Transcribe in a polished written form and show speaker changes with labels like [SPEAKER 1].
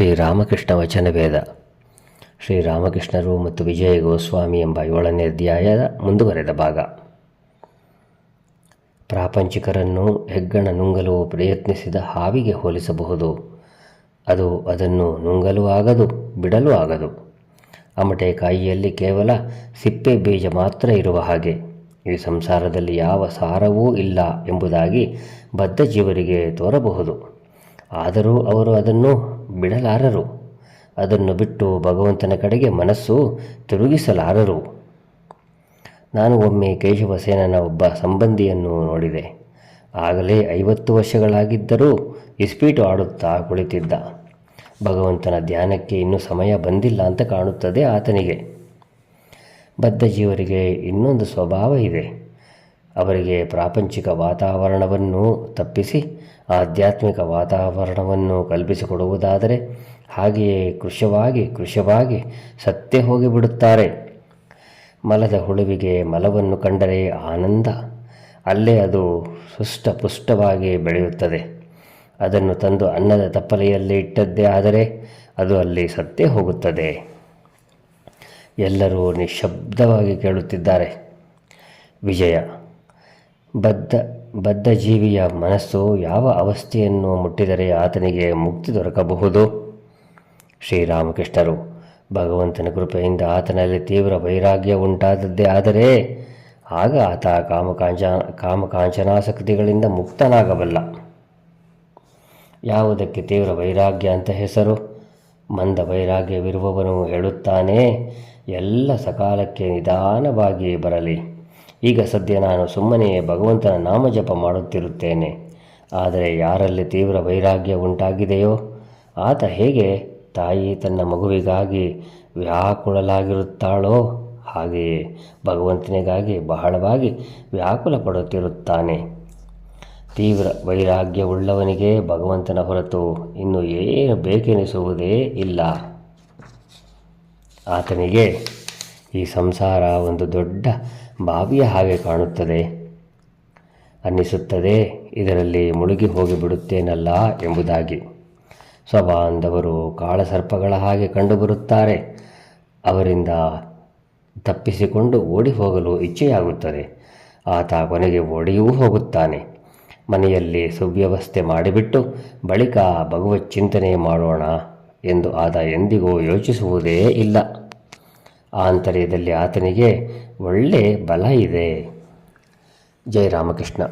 [SPEAKER 1] ಶ್ರೀರಾಮಕೃಷ್ಣ ವಚನವೇದ ಶ್ರೀರಾಮಕೃಷ್ಣರು ಮತ್ತು ವಿಜಯ ಗೋಸ್ವಾಮಿ ಎಂಬ 7ನೇ ಅಧ್ಯಾಯದ ಮುಂದುವರೆದ ಭಾಗ. ಪ್ರಾಪಂಚಿಕರನ್ನು ಹೆಗ್ಗಣ ನುಂಗಲು ಪ್ರಯತ್ನಿಸಿದ ಹಾವಿಗೆ ಹೋಲಿಸಬಹುದು. ಅದು ಅದನ್ನು ನುಂಗಲು ಆಗದು, ಬಿಡಲು ಆಗದು. ಅಮಟೆ ಕಾಯಿಯಲ್ಲಿ ಕೇವಲ ಸಿಪ್ಪೆ ಬೀಜ ಮಾತ್ರ ಇರುವ ಹಾಗೆ ಈ ಸಂಸಾರದಲ್ಲಿ ಯಾವ ಸಾರವೂ ಇಲ್ಲ ಎಂಬುದಾಗಿ ಬದ್ಧ ಜೀವರಿಗೆ ತೋರಬಹುದು. ಆದರೂ ಅವರು ಅದನ್ನು ಬಿಡಲಾರರು. ಅದನ್ನು ಬಿಟ್ಟು ಭಗವಂತನ ಕಡೆಗೆ ಮನಸ್ಸು ತಿರುಗಿಸಲಾರರು. ನಾನು ಒಮ್ಮೆ ಕೇಶವಸೇನನ ಒಬ್ಬ ಸಂಬಂಧಿಯನ್ನು ನೋಡಿದೆ. ಆಗಲೇ 50 ವರ್ಷಗಳಾಗಿದ್ದರೂ ಇಸ್ಪೀಟು ಆಡುತ್ತಾ ಕುಳಿತಿದ್ದ. ಭಗವಂತನ ಧ್ಯಾನಕ್ಕೆ ಇನ್ನೂ ಸಮಯ ಬಂದಿಲ್ಲ ಅಂತ ಕಾಣುತ್ತದೆ ಆತನಿಗೆ. ಬದ್ಧ ಜೀವರಿಗೆ ಇನ್ನೊಂದು ಸ್ವಭಾವ ಇದೆ. ಅವರಿಗೆ ಪ್ರಾಪಂಚಿಕ ವಾತಾವರಣವನ್ನು ತಪ್ಪಿಸಿ ಆಧ್ಯಾತ್ಮಿಕ ವಾತಾವರಣವನ್ನು ಕಲ್ಪಿಸಿಕೊಡುವುದಾದರೆ ಹಾಗೆಯೇ ಕೃಶವಾಗಿ ಸತ್ತೇ ಹೋಗಿಬಿಡುತ್ತಾರೆ. ಮಲದ ಹುಳುವಿಗೆ ಮಲವನ್ನು ಕಂಡರೆ ಆನಂದ. ಅಲ್ಲೇ ಅದು ಪುಷ್ಟವಾಗಿ ಬೆಳೆಯುತ್ತದೆ. ಅದನ್ನು ತಂದು ಅನ್ನದ ತಪ್ಪಲೆಯಲ್ಲಿ ಇಟ್ಟದ್ದೇ ಆದರೆ ಅದು ಅಲ್ಲಿ ಸತ್ತೇ ಹೋಗುತ್ತದೆ. ಎಲ್ಲರೂ ನಿಶ್ಶಬ್ದವಾಗಿ ಕೇಳುತ್ತಿದ್ದಾರೆ. ವಿಜಯ: ಬದ್ಧ ಜೀವಿಯ ಮನಸ್ಸು ಯಾವ ಅವಸ್ಥೆಯನ್ನು ಮುಟ್ಟಿದರೆ ಆತನಿಗೆ ಮುಕ್ತಿ ದೊರಕಬಹುದು? ಶ್ರೀರಾಮಕೃಷ್ಣರು: ಭಗವಂತನ ಕೃಪೆಯಿಂದ ಆತನಲ್ಲಿ ತೀವ್ರ ವೈರಾಗ್ಯ ಉಂಟಾದದ್ದೇ ಆದರೆ ಆಗ ಆತ ಕಾಮಕಾಂಚನಾಸಕ್ತಿಗಳಿಂದ ಮುಕ್ತನಾಗಬಲ್ಲ. ಯಾವುದಕ್ಕೆ ತೀವ್ರ ವೈರಾಗ್ಯ ಅಂತ ಹೆಸರು? ಮಂದ ವೈರಾಗ್ಯವಿರುವವನು ಹೇಳುತ್ತಾನೆ, ಎಲ್ಲ ಸಕಾಲಕ್ಕೆ ನಿಧಾನವಾಗಿ ಬರಲಿ. ಈಗ ಸದ್ಯ ನಾನು ಸುಮ್ಮನೆ ಭಗವಂತನ ನಾಮಜಪ ಮಾಡುತ್ತಿರುತ್ತೇನೆ. ಆದರೆ ಯಾರಲ್ಲಿ ತೀವ್ರ ವೈರಾಗ್ಯ ಉಂಟಾಗಿದೆಯೋ ಆತ ಹೇಗೆ ತಾಯಿ ತನ್ನ ಮಗುವಿಗಾಗಿ ವ್ಯಾಕುಲಲಾಗಿರುತ್ತಾಳೋ ಹಾಗೆಯೇ ಭಗವಂತನಿಗಾಗಿ ಬಹಳವಾಗಿ ವ್ಯಾಕುಲ ಪಡುತ್ತಿರುತ್ತಾನೆ. ತೀವ್ರ ವೈರಾಗ್ಯವುಳ್ಳವನಿಗೆ ಭಗವಂತನ ಹೊರತು ಇನ್ನು ಏನು ಬೇಕೆನಿಸುವುದೇ ಇಲ್ಲ. ಆತನಿಗೆ ಈ ಸಂಸಾರ ಒಂದು ದೊಡ್ಡ ಬಾವಿಯ ಹಾಗೆ ಕಾಣುತ್ತದೆ. ಅನ್ನಿಸುತ್ತದೆ, ಇದರಲ್ಲಿ ಮುಳುಗಿ ಹೋಗಿಬಿಡುತ್ತೇನಲ್ಲ ಎಂಬುದಾಗಿ. ಸ್ವಬಾಂಧವರು ಕಾಳಸರ್ಪಗಳ ಹಾಗೆ ಕಂಡುಬರುತ್ತಾರೆ. ಅವರಿಂದ ತಪ್ಪಿಸಿಕೊಂಡು ಓಡಿ ಹೋಗಲು ಇಚ್ಛೆಯಾಗುತ್ತದೆ. ಆತ ಕೊನೆಗೆ ಓಡಿಯೂ ಹೋಗುತ್ತಾನೆ. ಮನೆಯಲ್ಲಿ ಸುವ್ಯವಸ್ಥೆ ಮಾಡಿಬಿಟ್ಟು ಬಳಿಕ ಭಗವತ್ ಚಿಂತನೆ ಮಾಡೋಣ ಎಂದು ಆತ ಎಂದಿಗೂ ಯೋಚಿಸುವುದೇ ಇಲ್ಲ. ಆಂತರ್ಯದಲ್ಲಿ ಆತನಿಗೆ ಒಳ್ಳೆ ಬಲ ಇದೆ. ಜೈ ರಾಮಕೃಷ್ಣ.